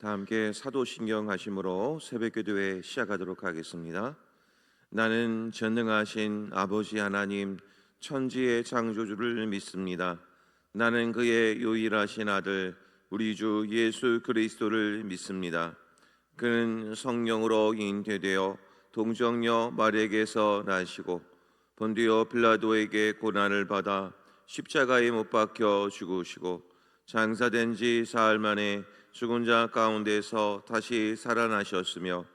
다 함께 사도신경 하심으로 새벽기도회 시작하도록 하겠습니다. 나는 전능하신 아버지 하나님 천지의 창조주를 믿습니다. 나는 그의 유일하신 아들 우리 주 예수 그리스도를 믿습니다. 그는 성령으로 잉태되어 동정녀 마리아에게서 나시고 본디오 빌라도에게 고난을 받아 십자가에 못 박혀 죽으시고 장사된 지 사흘 만에 죽은 자 가운데서 다시 살아나셨으며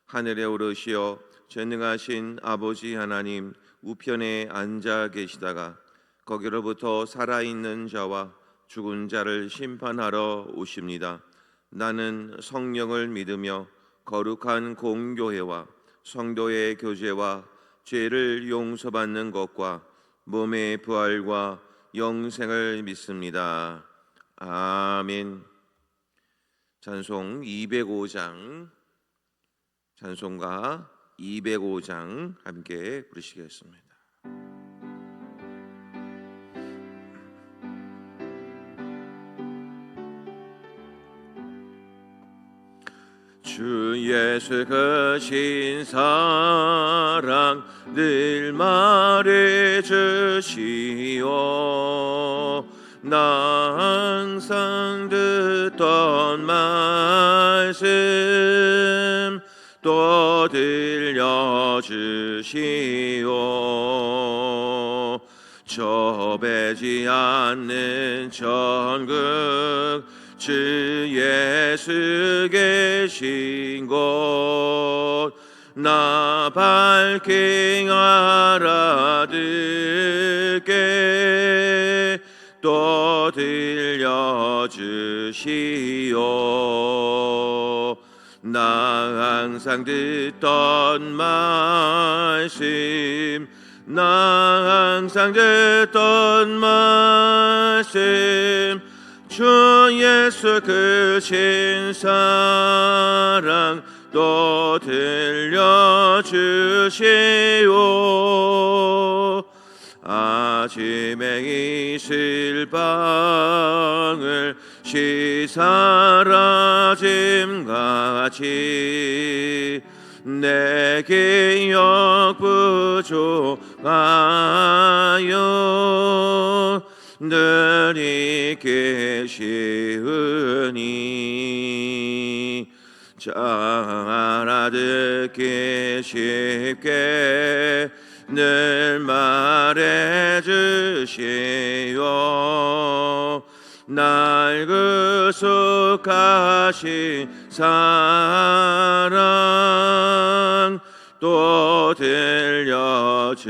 하늘에 오르시어 전능하신 아버지 하나님 우편에 앉아 계시다가 거기로부터 살아있는 자와 죽은 자를 심판하러 오십니다. 나는 성령을 믿으며 거룩한 공교회와 성도의 교제와 죄를 용서받는 것과 몸의 부활과 영생을 믿습니다. 아멘. 찬송 205장, 찬송가 205장 함께 부르시겠습니다. 주 예수 크신 사랑 늘 말해주시오. 나 항상 듣던 말씀 또 들려주시오. 좁아지 않는 천국 주 예수 계신 곳 나 밝게 알아듣게 또 들려주시오. 나 항상 듣던 말씀 나 항상 듣던 말씀 주 예수 크신 사랑 또 들려주시오. 아침에 이슬 방울 시사라짐같이 내게 역부족하여 늘 있게 쉬우니 잘 알아듣기 쉽게 늘 말해주시오. 날 구속하신 사랑 또 들려주시오.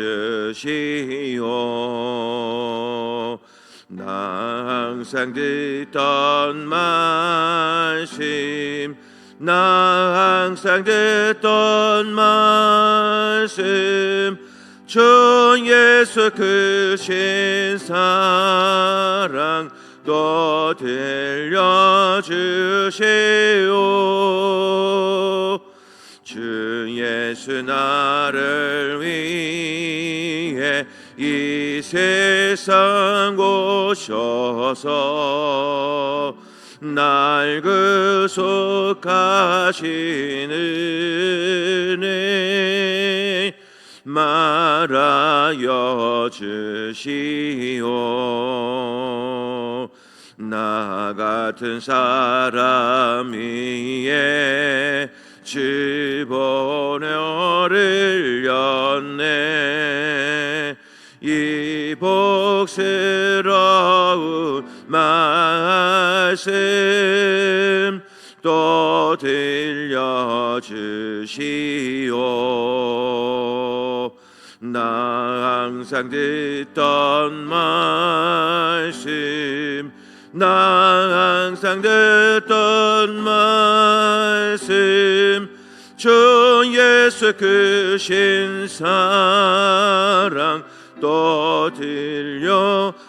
나 항상 듣던 말씀 나 항상 듣던 말씀 주 예수 크신 사랑 또 들려주시오. 주 예수 나를 위해 이 세상 오셔서 날 구속하신 은혜 말하여 주시오. 나 같은 사람 위에 주 보혈을 흘렸네. 이 복스러운 말씀 또 들려주시오. 나 항상 듣던 말씀 나 항상 듣던 말씀 주 예수 크신 사랑 또 들려주시오.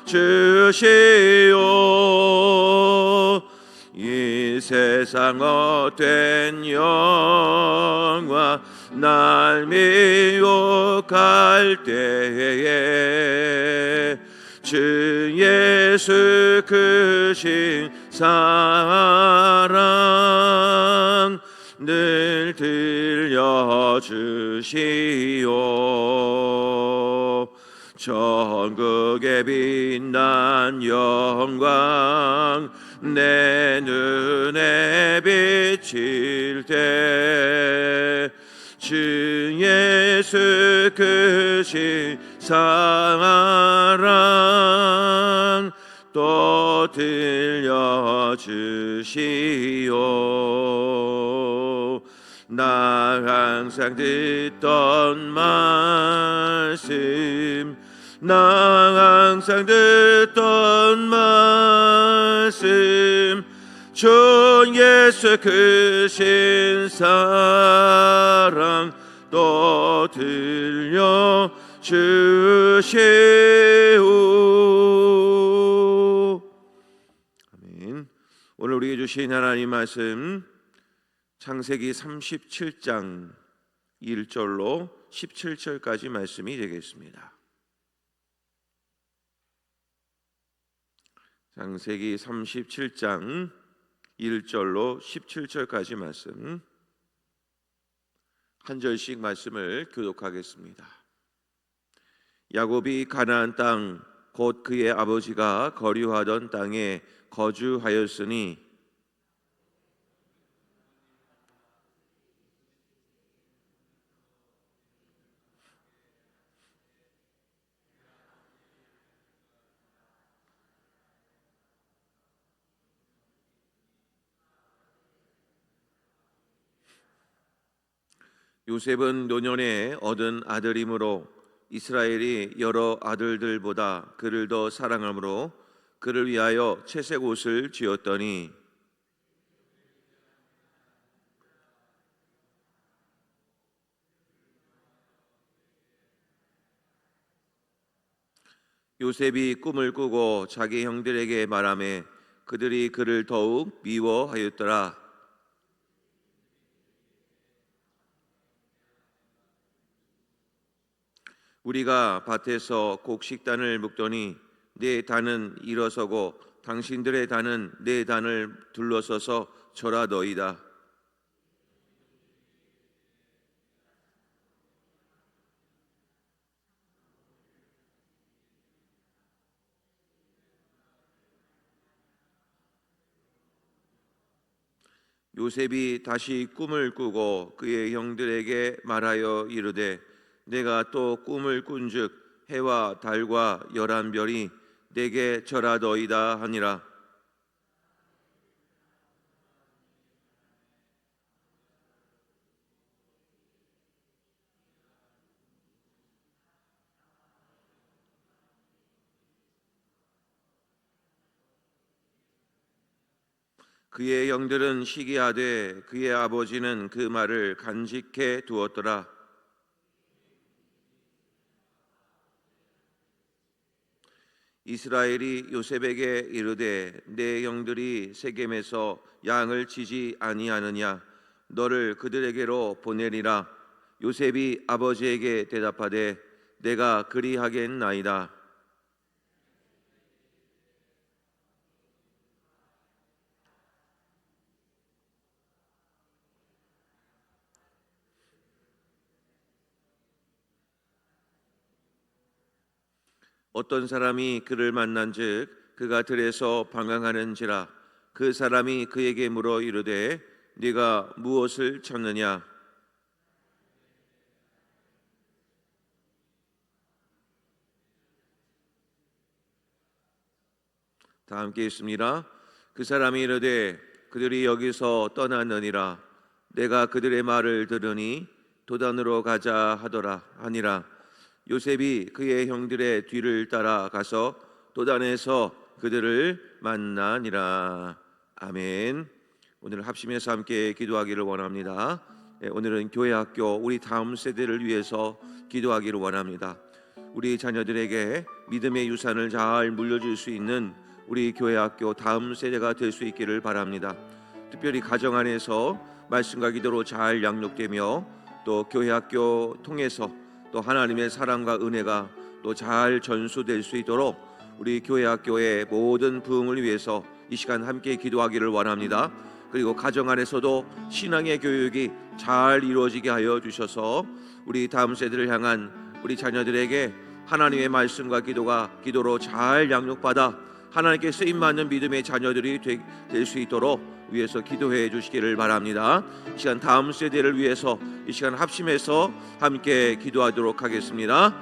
이 세상 헛된 영화 날 미혹할 때에 주 예수 크신 사랑 늘 들려주시오. 전국에 빛난 영광 내 눈에 비칠 때 주 예수 크신 사랑 또 들려주시오. 나 항상 듣던 말씀, 나 항상 듣던 말씀, 주 예수 크신 사랑 또 들려주시오. 아멘. 오늘 우리에게 주신 하나님 말씀 창세기 37장 1절로 17절까지 말씀이 되겠습니다. 창세기 37장 1절로 17절까지 말씀 한 절씩 말씀을 교독하겠습니다. 야곱이 가나안 땅 곧 그의 아버지가 거류하던 땅에 거주하였으니 요셉은 노년에 얻은 아들이므로 이스라엘이 여러 아들들보다 그를 더 사랑하므로 그를 위하여 채색 옷을 지었더니 요셉이 꿈을 꾸고 자기 형들에게 말하매 그들이 그를 더욱 미워하였더라. 우리가 밭에서 곡식단을 묶더니 내 단은 일어서고 당신들의 단은 내 단을 둘러서서 절하더이다. 요셉이 다시 꿈을 꾸고 그의 형들에게 말하여 이르되 내가 또 꿈을 꾼즉 해와 달과 열한 별이 내게 절하더이다 하니라. 그의 형들은 시기하되 그의 아버지는 그 말을 간직해 두었더라. 이스라엘이 요셉에게 이르되 내 형들이 세겜에서 양을 치지 아니하느냐 너를 그들에게로 보내리라. 요셉이 아버지에게 대답하되 내가 그리하겠나이다. 어떤 사람이 그를 만난즉 그가 들에서 방황하는지라. 그 사람이 그에게 물어 이르되 네가 무엇을 찾느냐. 다 함께 읽습니다. 그 사람이 이르되 그들이 여기서 떠났느니라. 내가 그들의 말을 들으니 도단으로 가자 하더라 하니라. 요셉이 그의 형들의 뒤를 따라가서 도단에서 그들을 만나니라. 아멘. 오늘 합심해서 함께 기도하기를 원합니다. 오늘은 교회학교 우리 다음 세대를 위해서 기도하기를 원합니다. 우리 자녀들에게 믿음의 유산을 잘 물려줄 수 있는 우리 교회학교 다음 세대가 될 수 있기를 바랍니다. 특별히 가정 안에서 말씀과 기도로 잘 양육되며 또 교회학교 통해서 또 하나님의 사랑과 은혜가 또 잘 전수될 수 있도록 우리 교회 학교의 모든 부흥을 위해서 이 시간 함께 기도하기를 원합니다. 그리고 가정 안에서도 신앙의 교육이 잘 이루어지게 하여 주셔서 우리 다음 세대를 향한 우리 자녀들에게 하나님의 말씀과 기도로 잘 양육받아 하나님께 쓰임받는 믿음의 자녀들이 될 수 있도록 위해서 기도해 주시기를 바랍니다. 이 시간 다음 세대를 위해서 이 시간 합심해서 함께 기도하도록 하겠습니다.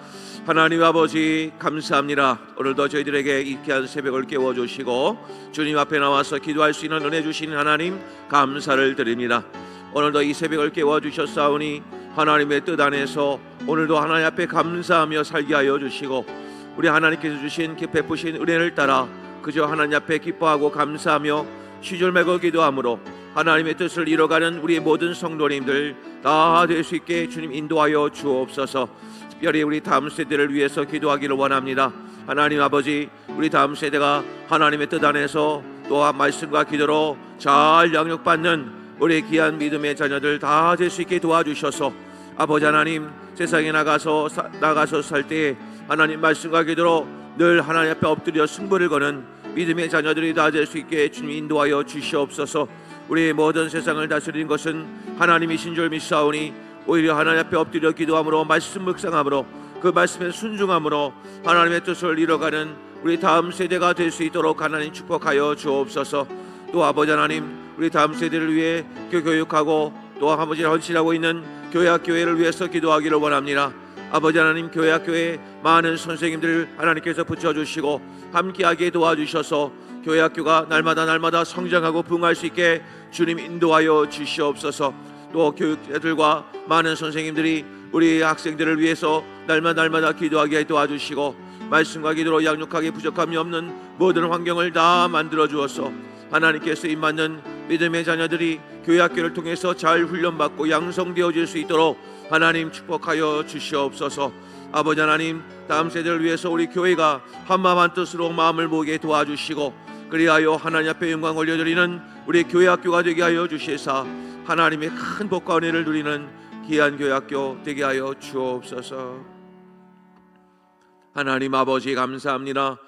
하나님 아버지 감사합니다. 오늘도 저희들에게 이 귀한 새벽을 깨워주시고 주님 앞에 나와서 기도할 수 있는 은혜 주신 하나님 감사를 드립니다. 오늘도 이 새벽을 깨워주셨사오니 하나님의 뜻 안에서 오늘도 하나님 앞에 감사하며 살게 하여 주시고 우리 하나님께서 주신 베푸신 은혜를 따라 그저 하나님 앞에 기뻐하고 감사하며 시절 매고 기도함으로 하나님의 뜻을 이뤄가는 우리 모든 성도님들 다 될 수 있게 주님 인도하여 주옵소서. 특별히 우리 다음 세대를 위해서 기도하기를 원합니다. 하나님 아버지, 우리 다음 세대가 하나님의 뜻 안에서 또한 말씀과 기도로 잘 양육받는 우리 귀한 믿음의 자녀들 다 될 수 있게 도와주셔서 아버지 하나님, 세상에 나가서 살 때 하나님 말씀과 기도로 늘 하나님 앞에 엎드려 승부를 거는 믿음의 자녀들이 다 될 수 있게 주님 인도하여 주시옵소서. 우리 모든 세상을 다스리는 것은 하나님이신 줄 믿사오니 오히려 하나님 앞에 엎드려 기도함으로 말씀 묵상함으로 그 말씀에 순종함으로 하나님의 뜻을 이뤄가는 우리 다음 세대가 될 수 있도록 하나님 축복하여 주옵소서. 또 아버지 하나님, 우리 다음 세대를 위해 교육하고 또 아버지 헌신하고 있는 교회학교회를 위해서 기도하기를 원합니다. 아버지 하나님, 교회학교에 많은 선생님들 하나님께서 붙여주시고 함께하게 도와주셔서 교회학교가 날마다 성장하고 부흥할 수 있게 주님 인도하여 주시옵소서. 또 교육자들과 많은 선생님들이 우리 학생들을 위해서 날마다 기도하게 도와주시고 말씀과 기도로 양육하게 부족함이 없는 모든 환경을 다 만들어 주어서 하나님께 쓰임받는 믿음의 자녀들이 교회학교를 통해서 잘 훈련받고 양성되어질 수 있도록 하나님 축복하여 주시옵소서. 아버지 하나님, 다음 세대를 위해서 우리 교회가 한마음 한뜻으로 마음을 모으게 도와주시고 그리하여 하나님 앞에 영광 올려드리는 우리 교회학교가 되게 하여 주시사 하나님의 큰 복과 은혜를 누리는 귀한 교회학교 되게 하여 주옵소서. 하나님 아버지 감사합니다.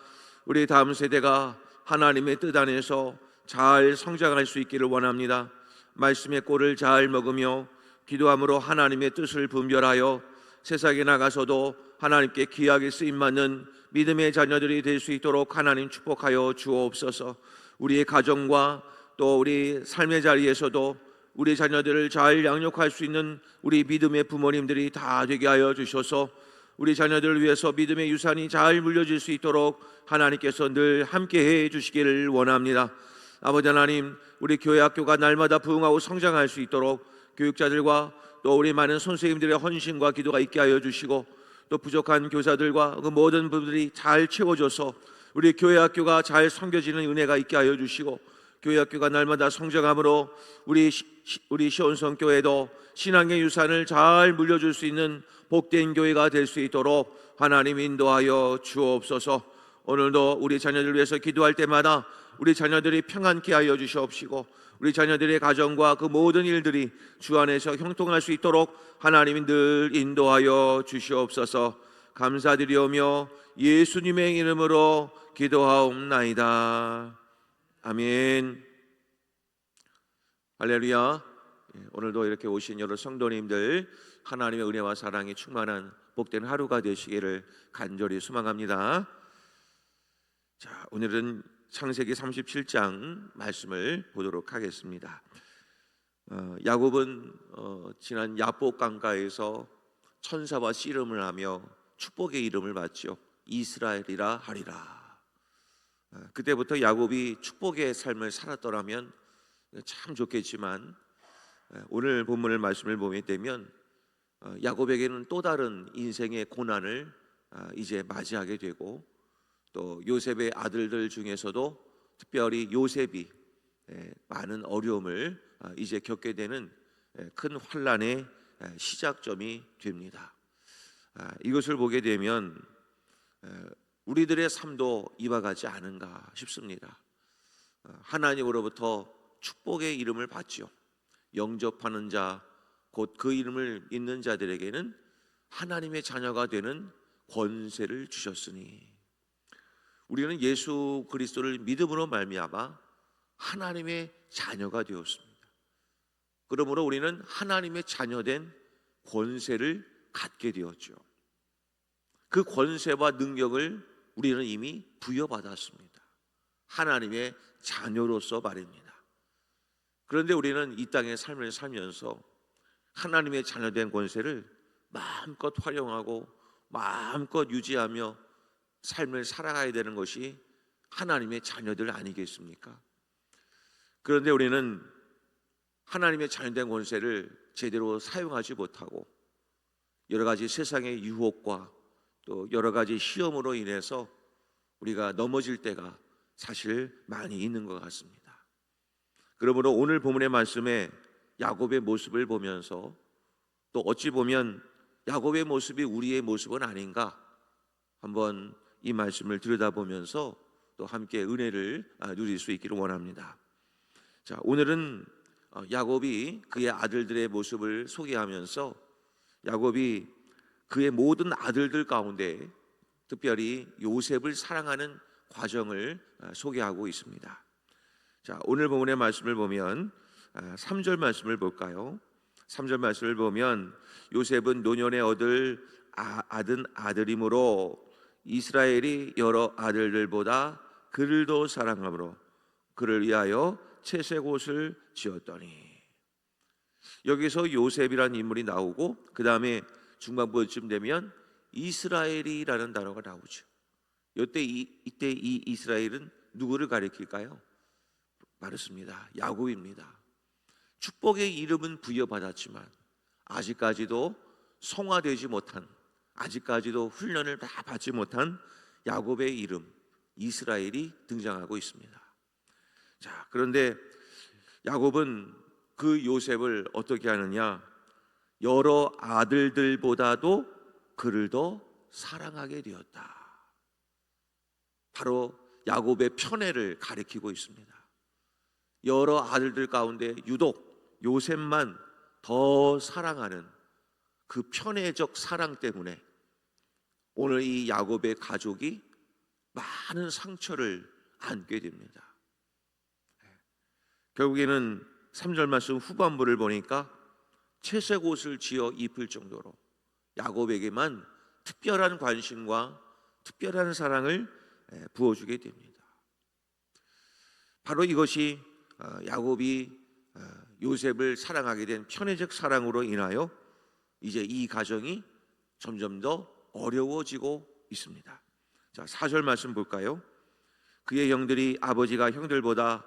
우리 다음 세대가 하나님의 뜻 안에서 잘 성장할 수 있기를 원합니다. 말씀의 꼴을 잘 먹으며 기도함으로 하나님의 뜻을 분별하여 세상에 나가서도 하나님께 귀하게 쓰임받는 믿음의 자녀들이 될 수 있도록 하나님 축복하여 주옵소서. 우리의 가정과 또 우리 삶의 자리에서도 우리 자녀들을 잘 양육할 수 있는 우리 믿음의 부모님들이 다 되게 하여 주셔서 우리 자녀들을 위해서 믿음의 유산이 잘 물려질 수 있도록 하나님께서 늘 함께해 주시기를 원합니다. 아버지 하나님, 우리 교회학교가 날마다 부흥하고 성장할 수 있도록 교육자들과 또 우리 많은 선생님들의 헌신과 기도가 있게 하여 주시고 또 부족한 교사들과 그 모든 분들이 잘 채워줘서 우리 교회학교가 잘 섬겨지는 은혜가 있게 하여 주시고 교회학교가 날마다 성장함으로 우리 시온성교회도 신앙의 유산을 잘 물려줄 수 있는 복된 교회가 될 수 있도록 하나님 인도하여 주옵소서. 오늘도 우리 자녀들 위해서 기도할 때마다 우리 자녀들이 평안케 하여 주시옵시고 우리 자녀들의 가정과 그 모든 일들이 주 안에서 형통할 수 있도록 하나님이 늘 인도하여 주시옵소서. 감사드리오며 예수님의 이름으로 기도하옵나이다. 아멘. 할렐루야. 오늘도 이렇게 오신 여러 성도님들 하나님의 은혜와 사랑이 충만한 복된 하루가 되시기를 간절히 소망합니다. 자, 오늘은 창세기 37장 말씀을 보도록 하겠습니다. 야곱은 지난 야복 강가에서 천사와 씨름을 하며 축복의 이름을 받죠. 이스라엘이라 하리라. 그때부터 야곱이 축복의 삶을 살았더라면 참 좋겠지만 오늘 본문의 말씀을 보게 되면 야곱에게는 또 다른 인생의 고난을 이제 맞이하게 되고 또 요셉의 아들들 중에서도 특별히 요셉이 많은 어려움을 이제 겪게 되는 큰 환난의 시작점이 됩니다. 이것을 보게 되면 우리들의 삶도 이와 같지 않은가 싶습니다. 하나님으로부터 축복의 이름을 받죠. 영접하는 자, 곧 그 이름을 믿는 자들에게는 하나님의 자녀가 되는 권세를 주셨으니 우리는 예수 그리스도를 믿음으로 말미암아 하나님의 자녀가 되었습니다. 그러므로 우리는 하나님의 자녀된 권세를 갖게 되었죠. 그 권세와 능력을 우리는 이미 부여받았습니다. 하나님의 자녀로서 말입니다. 그런데 우리는 이 땅의 삶을 살면서 하나님의 자녀된 권세를 마음껏 활용하고 마음껏 유지하며 삶을 살아가야 되는 것이 하나님의 자녀들 아니겠습니까? 그런데 우리는 하나님의 자녀된 권세를 제대로 사용하지 못하고 여러 가지 세상의 유혹과 또 여러 가지 시험으로 인해서 우리가 넘어질 때가 사실 많이 있는 것 같습니다. 그러므로 오늘 본문의 말씀에 야곱의 모습을 보면서 또 어찌 보면 야곱의 모습이 우리의 모습은 아닌가 한번 이 말씀을 들여다보면서 또 함께 은혜를 누릴 수 있기를 원합니다. 자, 오늘은 야곱이 그의 아들들의 모습을 소개하면서 야곱이 그의 모든 아들들 가운데 특별히 요셉을 사랑하는 과정을 소개하고 있습니다. 자, 오늘 본문의 말씀을 보면 3절 말씀을 볼까요? 3절 말씀을 보면 요셉은 노년에 얻을 아들이므로 이스라엘이 여러 아들들보다 그를 더 사랑함으로 그를 위하여 채색옷을 지었더니. 여기서 요셉이라는 인물이 나오고 그 다음에 중반부쯤 되면 이스라엘이라는 단어가 나오죠. 이때 이 이스라엘은 누구를 가리킬까요? 맞습니다. 야곱입니다. 축복의 이름은 부여받았지만 아직까지도 성화되지 못한, 아직까지도 훈련을 다 받지 못한 야곱의 이름 이스라엘이 등장하고 있습니다. 자, 그런데 야곱은 그 요셉을 어떻게 하느냐? 여러 아들들보다도 그를 더 사랑하게 되었다. 바로 야곱의 편애를 가리키고 있습니다. 여러 아들들 가운데 유독 요셉만 더 사랑하는 그 편애적 사랑 때문에 오늘 이 야곱의 가족이 많은 상처를 안게 됩니다. 결국에는 3절 말씀 후반부를 보니까 채색 옷을 지어 입을 정도로 야곱에게만 특별한 관심과 특별한 사랑을 부어주게 됩니다. 바로 이것이 야곱이 요셉을 사랑하게 된 편애적 사랑으로 인하여 이제 이 가정이 점점 더 어려워지고 있습니다. 자, 4절 말씀 볼까요? 그의 형들이 아버지가 형들보다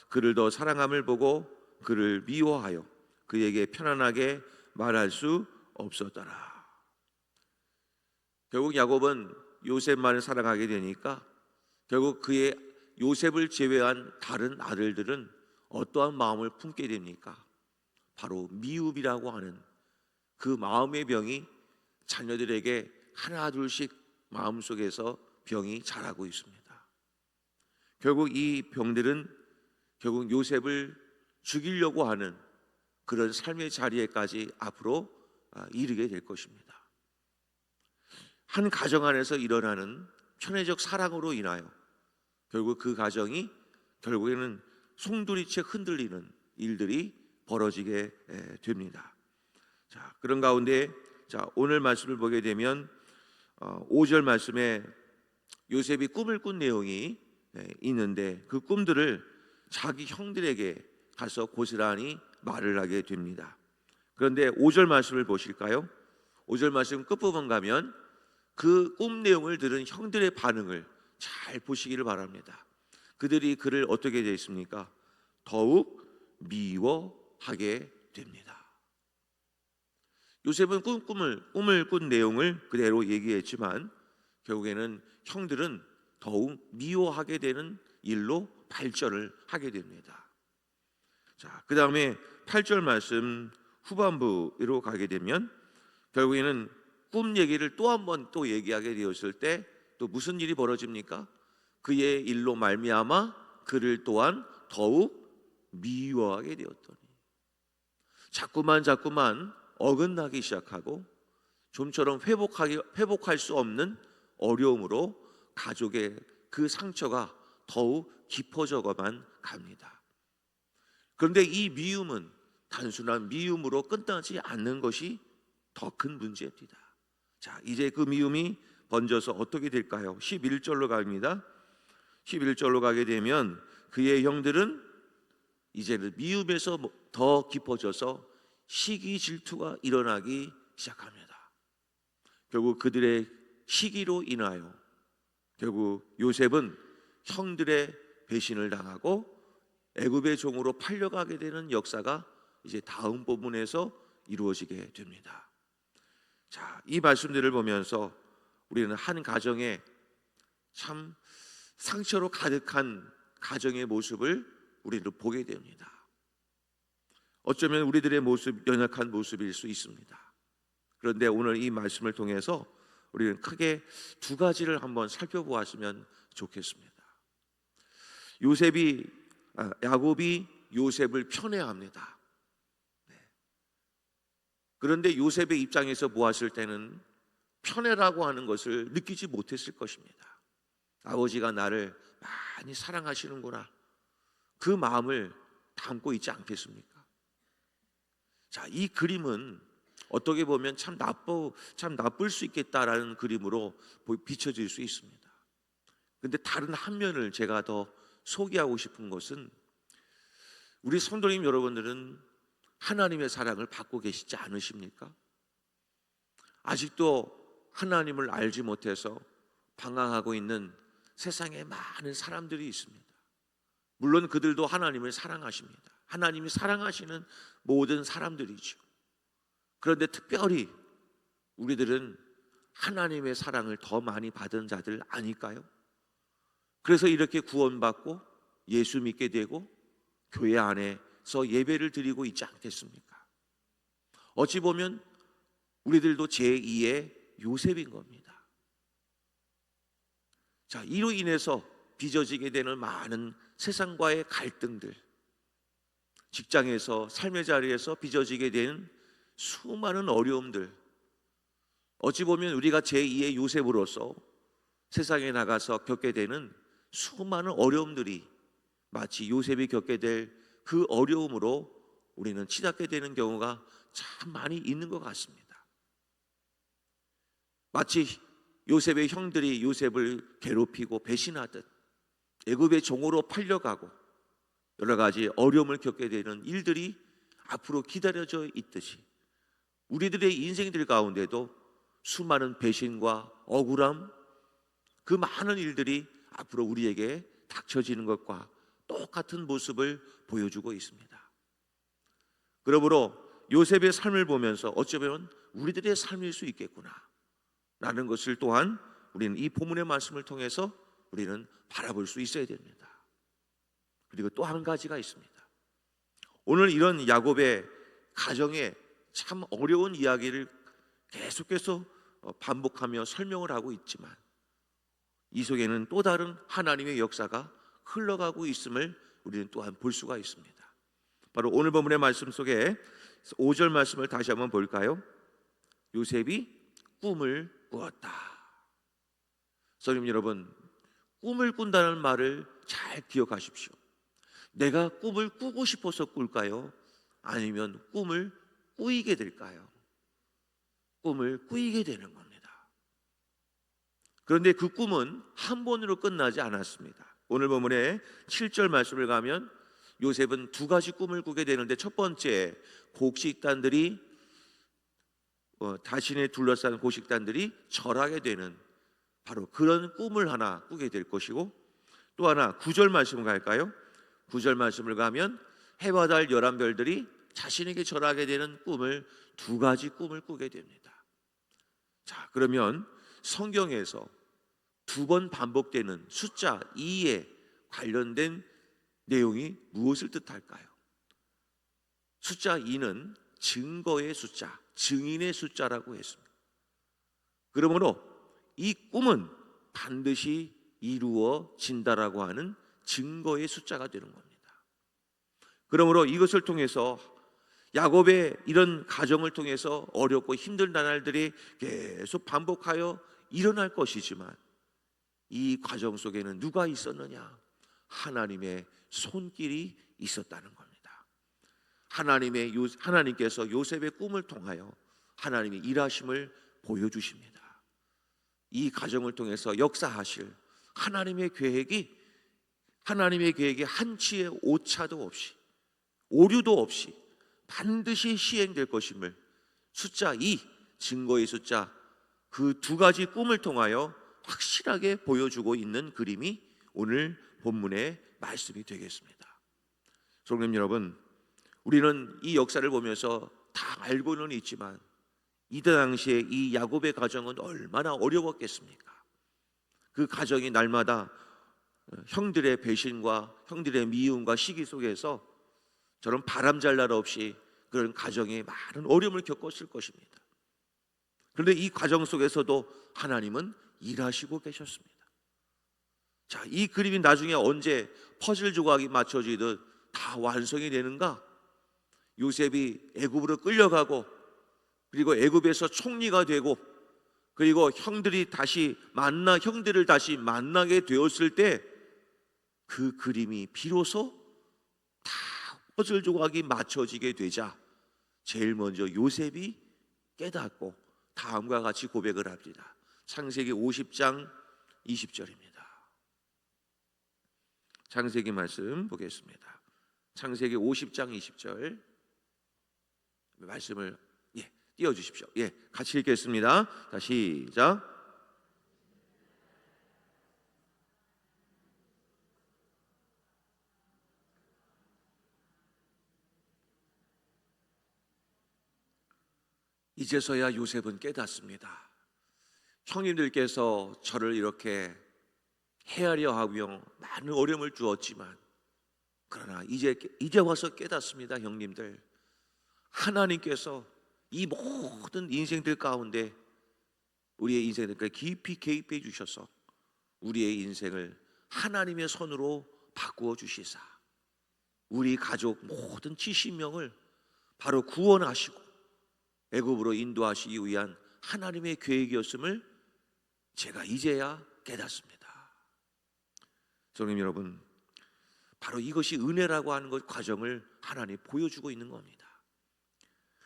그를 더 사랑함을 보고 그를 미워하여 그에게 편안하게 말할 수 없었더라. 결국 야곱은 요셉만을 사랑하게 되니까 결국 그의 요셉을 제외한 다른 아들들은 어떠한 마음을 품게 됩니까? 바로 미움이라고 하는 그 마음의 병이 자녀들에게 하나 둘씩 마음속에서 병이 자라고 있습니다. 결국 이 병들은 결국 요셉을 죽이려고 하는 그런 삶의 자리에까지 앞으로 이르게 될 것입니다. 한 가정 안에서 일어나는 편애적 사랑으로 인하여 결국 그 가정이 결국에는 송두리째 흔들리는 일들이 벌어지게 됩니다. 자, 그런 가운데 오늘 말씀을 보게 되면 5절 말씀에 요셉이 꿈을 꾼 내용이 있는데 그 꿈들을 자기 형들에게 가서 고스란히 말을 하게 됩니다. 그런데 5절 말씀을 보실까요? 5절 말씀 끝부분 가면 그 꿈 내용을 들은 형들의 반응을 잘 보시기를 바랍니다. 그들이 그를 어떻게 되어 있습니까? 더욱 미워하게 됩니다. 요셉은 꿈을 꾼 내용을 그대로 얘기했지만 결국에는 형들은 더욱 미워하게 되는 일로 발전을 하게 됩니다. 자, 그 다음에 8절 말씀 후반부로 가게 되면 결국에는 꿈 얘기를 또 한 번 또 얘기하게 되었을 때 또 무슨 일이 벌어집니까? 그의 일로 말미암아 그를 또한 더욱 미워하게 되었더니 자꾸만 어긋나기 시작하고 좀처럼 회복할 수 없는 어려움으로 가족의 그 상처가 더욱 깊어져가만 갑니다. 그런데 이 미움은 단순한 미움으로 끝나지 않는 것이 더 큰 문제입니다. 자, 이제 그 미움이 번져서 어떻게 될까요? 11절로 갑니다. 11절로 가게 되면 그의 형들은 이제는 미움에서 더 깊어져서 시기 질투가 일어나기 시작합니다. 결국 그들의 시기로 인하여 결국 요셉은 형들의 배신을 당하고 애굽의 종으로 팔려가게 되는 역사가 이제 다음 부분에서 이루어지게 됩니다. 자, 이 말씀들을 보면서 우리는 한 가정에 참 상처로 가득한 가정의 모습을 우리는 보게 됩니다. 어쩌면 우리들의 모습, 연약한 모습일 수 있습니다. 그런데 오늘 이 말씀을 통해서 우리는 크게 두 가지를 한번 살펴보았으면 좋겠습니다. 야곱이 요셉을 편애합니다. 그런데 요셉의 입장에서 보았을 때는 편애라고 하는 것을 느끼지 못했을 것입니다. 아버지가 나를 많이 사랑하시는구나, 그 마음을 담고 있지 않겠습니까? 자, 이 그림은 어떻게 보면 참 나쁠 수 있겠다라는 그림으로 비춰질 수 있습니다. 그런데 다른 한 면을 제가 더 소개하고 싶은 것은, 우리 성도님 여러분들은 하나님의 사랑을 받고 계시지 않으십니까? 아직도 하나님을 알지 못해서 방황하고 있는 세상에 많은 사람들이 있습니다. 물론 그들도 하나님을 사랑하십니다. 하나님이 사랑하시는 모든 사람들이죠. 그런데 특별히 우리들은 하나님의 사랑을 더 많이 받은 자들 아닐까요? 그래서 이렇게 구원받고 예수 믿게 되고 교회 안에서 예배를 드리고 있지 않겠습니까? 어찌 보면 우리들도 제2의 요셉인 겁니다. 자, 이로 인해서 빚어지게 되는 많은 세상과의 갈등들, 직장에서, 삶의 자리에서 빚어지게 되는 수많은 어려움들, 어찌 보면 우리가 제2의 요셉으로서 세상에 나가서 겪게 되는 수많은 어려움들이 마치 요셉이 겪게 될 그 어려움으로 우리는 치닫게 되는 경우가 참 많이 있는 것 같습니다. 마치 요셉의 형들이 요셉을 괴롭히고 배신하듯 애굽의 종으로 팔려가고 여러 가지 어려움을 겪게 되는 일들이 앞으로 기다려져 있듯이 우리들의 인생들 가운데도 수많은 배신과 억울함, 그 많은 일들이 앞으로 우리에게 닥쳐지는 것과 똑같은 모습을 보여주고 있습니다. 그러므로 요셉의 삶을 보면서 어쩌면 우리들의 삶일 수 있겠구나 라는 것을 또한 우리는 이 본문의 말씀을 통해서 우리는 바라볼 수 있어야 됩니다. 그리고 또 한 가지가 있습니다. 오늘 이런 야곱의 가정에 참 어려운 이야기를 계속해서 반복하며 설명을 하고 있지만 이 속에는 또 다른 하나님의 역사가 흘러가고 있음을 우리는 또한 볼 수가 있습니다. 바로 오늘 본문의 말씀 속에 5절 말씀을 다시 한번 볼까요? 요셉이 꿈을 꾸었다. 성도님 여러분, 꿈을 꾼다는 말을 잘 기억하십시오. 내가 꿈을 꾸고 싶어서 꿀까요? 아니면 꿈을 꾸이게 될까요? 꿈을 꾸이게 되는 겁니다. 그런데 그 꿈은 한 번으로 끝나지 않았습니다. 오늘 본문의 7절 말씀을 가면 요셉은 두 가지 꿈을 꾸게 되는데, 첫 번째, 곡식단들이 자신의 둘러싼 곡식단들이 절하게 되는 바로 그런 꿈을 하나 꾸게 될 것이고, 또 하나 9절 말씀을 갈까요? 9절 말씀을 가면 해와 달 11별들이 자신에게 절하게 되는 두 가지 꿈을 꾸게 됩니다. 자, 그러면 성경에서 두 번 반복되는 숫자 2에 관련된 내용이 무엇을 뜻할까요? 숫자 2는 증거의 숫자, 증인의 숫자라고 했습니다. 그러므로 이 꿈은 반드시 이루어진다라고 하는 증거의 숫자가 되는 겁니다. 그러므로 이것을 통해서 야곱의 이런 가정을 통해서 어렵고 힘든 나날들이 계속 반복하여 일어날 것이지만 이 과정 속에는 누가 있었느냐? 하나님의 손길이 있었다는 겁니다. 하나님께서 요셉의 꿈을 통하여 하나님의 일하심을 보여주십니다. 이 과정을 통해서 역사하실 하나님의 계획이 한치의 오차도 없이, 오류도 없이 반드시 시행될 것임을 숫자 2, 증거의 숫자, 그 두 가지 꿈을 통하여 확실하게 보여주고 있는 그림이 오늘 본문의 말씀이 되겠습니다. 성도님 여러분, 우리는 이 역사를 보면서 다 알고는 있지만 이때 당시에 이 야곱의 가정은 얼마나 어려웠겠습니까? 그 가정이 날마다 형들의 배신과 형들의 미움과 시기 속에서 저런 바람잘 날 없이 그런 가정에 많은 어려움을 겪었을 것입니다. 그런데 이 과정 속에서도 하나님은 일하시고 계셨습니다. 자, 이 그림이 나중에 언제 퍼즐 조각이 맞춰지듯 다 완성이 되는가? 요셉이 애굽으로 끌려가고, 그리고 애굽에서 총리가 되고, 그리고 형들을 다시 만나게 되었을 때 그 그림이 비로소 다 퍼즐 조각이 맞춰지게 되자 제일 먼저 요셉이 깨닫고 다음과 같이 고백을 합니다. 창세기 50장 20절입니다. 창세기 말씀 보겠습니다. 창세기 50장 20절 말씀을 띄워주십시오. 같이 읽겠습니다. 다시 시작. 이제서야 요셉은 깨닫습니다. 형님들께서 저를 이렇게 헤아려 하며 많은 어려움을 주었지만, 그러나 이제 와서 깨닫습니다. 형님들, 하나님께서 이 모든 인생들 가운데 우리의 인생을 깊이 개입해 주셔서 우리의 인생을 하나님의 손으로 바꾸어 주시사 우리 가족 모든 70명을 바로 구원하시고 애굽으로 인도하시기 위한 하나님의 계획이었음을 제가 이제야 깨닫습니다. 성도 여러분, 바로 이것이 은혜라고 하는 것 과정을 하나님 보여주고 있는 겁니다.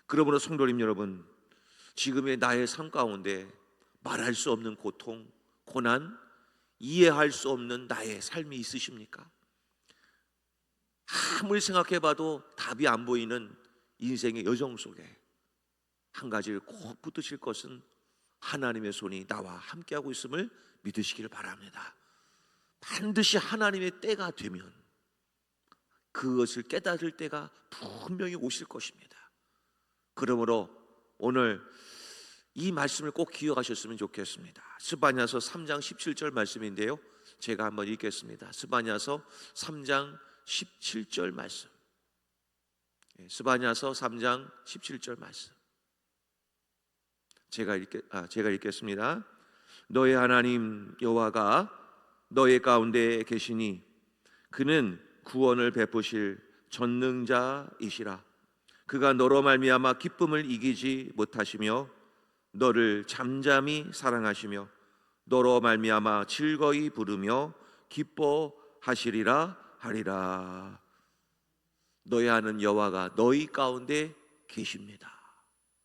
그러므로 성도님 여러분, 지금의 나의 삶 가운데 말할 수 없는 고통, 고난, 이해할 수 없는 나의 삶이 있으십니까? 아무리 생각해봐도 답이 안 보이는 인생의 여정 속에 한 가지를 꼭 붙드실 것은 하나님의 손이 나와 함께하고 있음을 믿으시기를 바랍니다. 반드시 하나님의 때가 되면 그것을 깨달을 때가 분명히 오실 것입니다. 그러므로 오늘 이 말씀을 꼭 기억하셨으면 좋겠습니다. 스바냐서 3장 17절 말씀인데요, 제가 한번 읽겠습니다. 스바냐서 3장 17절 말씀. 스바냐서 3장 17절 말씀. 제가 읽겠습니다. 너의 하나님 여호와가 너의 가운데 계시니 그는 구원을 베푸실 전능자이시라. 그가 너로 말미암아 기쁨을 이기지 못하시며 너를 잠잠히 사랑하시며 너로 말미암아 즐거이 부르며 기뻐하시리라 하리라. 너의 하나님 여호와가 너희 가운데 계십니다.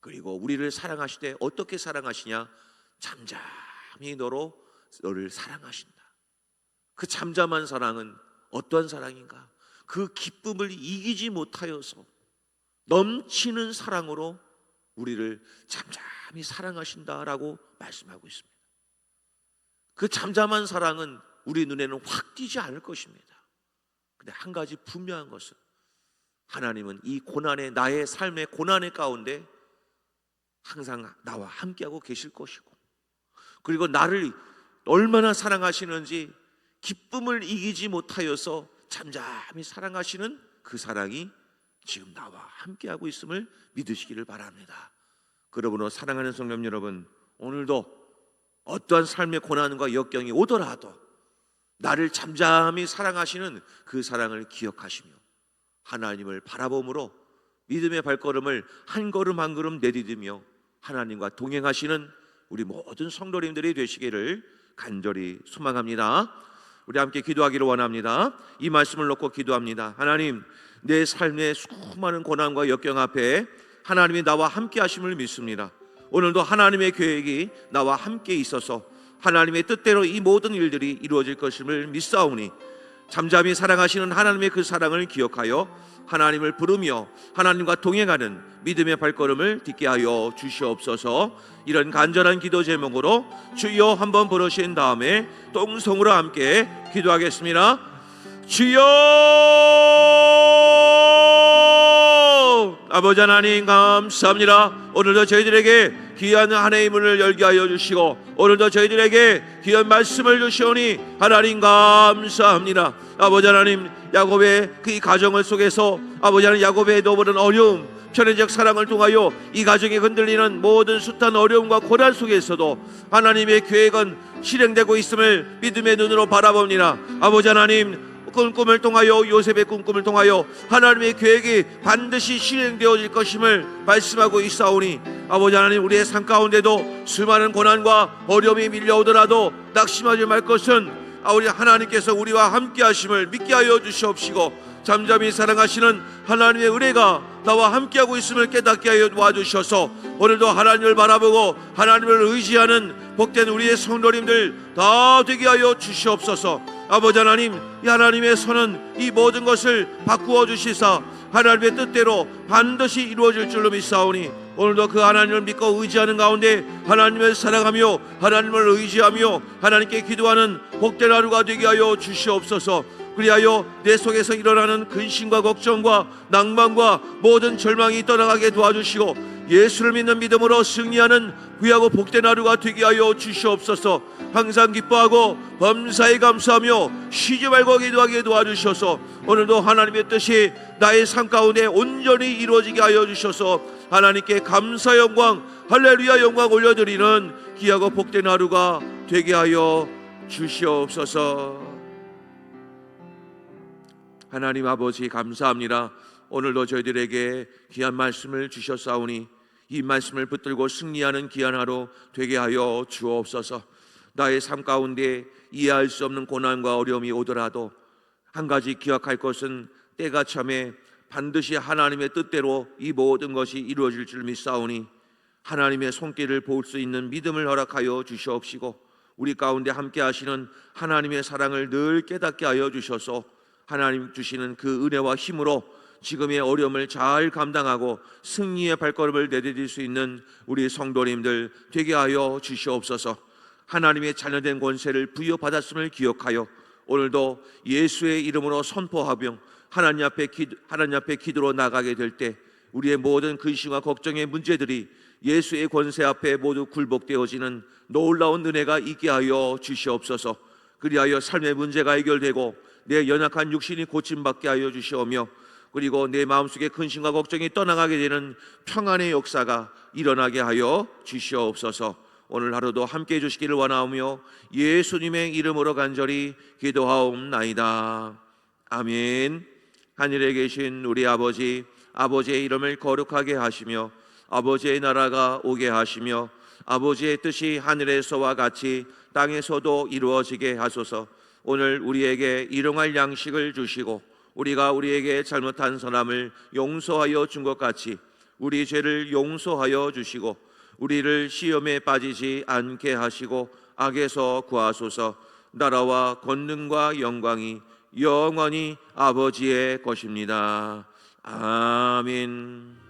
그리고 우리를 사랑하시되 어떻게 사랑하시냐? 잠잠히 너를 사랑하신다. 그 잠잠한 사랑은 어떠한 사랑인가? 그 기쁨을 이기지 못하여서 넘치는 사랑으로 우리를 잠잠히 사랑하신다라고 말씀하고 있습니다. 그 잠잠한 사랑은 우리 눈에는 확 띄지 않을 것입니다. 근데 한 가지 분명한 것은 하나님은 이 고난의, 나의 삶의 고난의 가운데 항상 나와 함께하고 계실 것이고, 그리고 나를 얼마나 사랑하시는지 기쁨을 이기지 못하여서 잠잠히 사랑하시는 그 사랑이 지금 나와 함께하고 있음을 믿으시기를 바랍니다. 그러므로 사랑하는 성도 여러분, 오늘도 어떠한 삶의 고난과 역경이 오더라도 나를 잠잠히 사랑하시는 그 사랑을 기억하시며 하나님을 바라봄으로 믿음의 발걸음을 한 걸음 한 걸음 내디디며 하나님과 동행하시는 우리 모든 성도님들이 되시기를 간절히 소망합니다. 우리 함께 기도하기를 원합니다. 이 말씀을 놓고 기도합니다. 하나님, 내 삶의 수많은 고난과 역경 앞에 하나님이 나와 함께 하심을 믿습니다. 오늘도 하나님의 계획이 나와 함께 있어서 하나님의 뜻대로 이 모든 일들이 이루어질 것임을 믿사오니 잠잠히 사랑하시는 하나님의 그 사랑을 기억하여 하나님을 부르며 하나님과 동행하는 믿음의 발걸음을 딛게 하여 주시옵소서. 이런 간절한 기도 제목으로 주여 한번 부르신 다음에 동성으로 함께 기도하겠습니다. 주여! 아버지 하나님 감사합니다. 오늘도 저희들에게 귀한 한 해의 문을 열게 하여 주시고 오늘도 저희들에게 귀한 말씀을 주시오니 하나님 감사합니다. 아버지 하나님, 야곱의 그 가정을 속에서 아버지 하나님, 야곱의 너버린 어려움, 편의적 사랑을 통하여 이 가정이 흔들리는 모든 숱한 어려움과 고난 속에서도 하나님의 계획은 실행되고 있음을 믿음의 눈으로 바라봅니다. 아버지 하나님, 꿈을 통하여 요셉의 꿈을 통하여 하나님의 계획이 반드시 실행되어질 것임을 말씀하고 있사오니 아버지 하나님, 우리의 삶 가운데도 수많은 고난과 어려움이 밀려오더라도 낙심하지 말 것은 우리 하나님께서 우리와 함께 하심을 믿게 하여 주시옵시고 잠잠히 사랑하시는 하나님의 은혜가 나와 함께하고 있음을 깨닫게 하여 도와주셔서 오늘도 하나님을 바라보고 하나님을 의지하는 복된 우리의 성도님들 다 되게 하여 주시옵소서. 아버지 하나님, 이 하나님의 손은 이 모든 것을 바꾸어 주시사 하나님의 뜻대로 반드시 이루어질 줄로 믿사오니 오늘도 그 하나님을 믿고 의지하는 가운데 하나님을 사랑하며 하나님을 의지하며 하나님께 기도하는 복된 하루가 되게 하여 주시옵소서. 그리하여 내 속에서 일어나는 근심과 걱정과 낭만과 모든 절망이 떠나가게 도와주시고 예수를 믿는 믿음으로 승리하는 귀하고 복된 하루가 되게 하여 주시옵소서. 항상 기뻐하고 범사에 감사하며 쉬지 말고 기도하게 도와주셔서 오늘도 하나님의 뜻이 나의 삶 가운데 온전히 이루어지게 하여 주셔서 하나님께 감사 영광, 할렐루야 영광 올려드리는 귀하고 복된 하루가 되게 하여 주시옵소서. 하나님 아버지 감사합니다. 오늘도 저희들에게 귀한 말씀을 주셨사오니 이 말씀을 붙들고 승리하는 귀한 하루 되게 하여 주옵소서. 나의 삶 가운데 이해할 수 없는 고난과 어려움이 오더라도 한 가지 기억할 것은 때가 참에 반드시 하나님의 뜻대로 이 모든 것이 이루어질 줄 믿사오니 하나님의 손길을 볼 수 있는 믿음을 허락하여 주시옵시고 우리 가운데 함께 하시는 하나님의 사랑을 늘 깨닫게 하여 주셔서 하나님 주시는 그 은혜와 힘으로 지금의 어려움을 잘 감당하고 승리의 발걸음을 내디딜 수 있는 우리 성도님들 되게 하여 주시옵소서. 하나님의 자녀된 권세를 부여받았음을 기억하여 오늘도 예수의 이름으로 선포하며 하나님 앞에 기도로 나가게 될 때 우리의 모든 근심과 걱정의 문제들이 예수의 권세 앞에 모두 굴복되어지는 놀라운 은혜가 있게 하여 주시옵소서. 그리하여 삶의 문제가 해결되고 내 연약한 육신이 고침받게 하여 주시오며 그리고 내 마음속에 근심과 걱정이 떠나가게 되는 평안의 역사가 일어나게 하여 주시옵소서. 오늘 하루도 함께 해주시기를 원하오며 예수님의 이름으로 간절히 기도하옵나이다. 아멘. 하늘에 계신 우리 아버지, 아버지의 이름을 거룩하게 하시며 아버지의 나라가 오게 하시며 아버지의 뜻이 하늘에서와 같이 땅에서도 이루어지게 하소서. 오늘 우리에게 일용할 양식을 주시고 우리가 우리에게 잘못한 사람을 용서하여 준 것 같이 우리 죄를 용서하여 주시고 우리를 시험에 빠지지 않게 하시고 악에서 구하소서. 나라와 권능과 영광이 영원히 아버지의 것입니다. 아멘.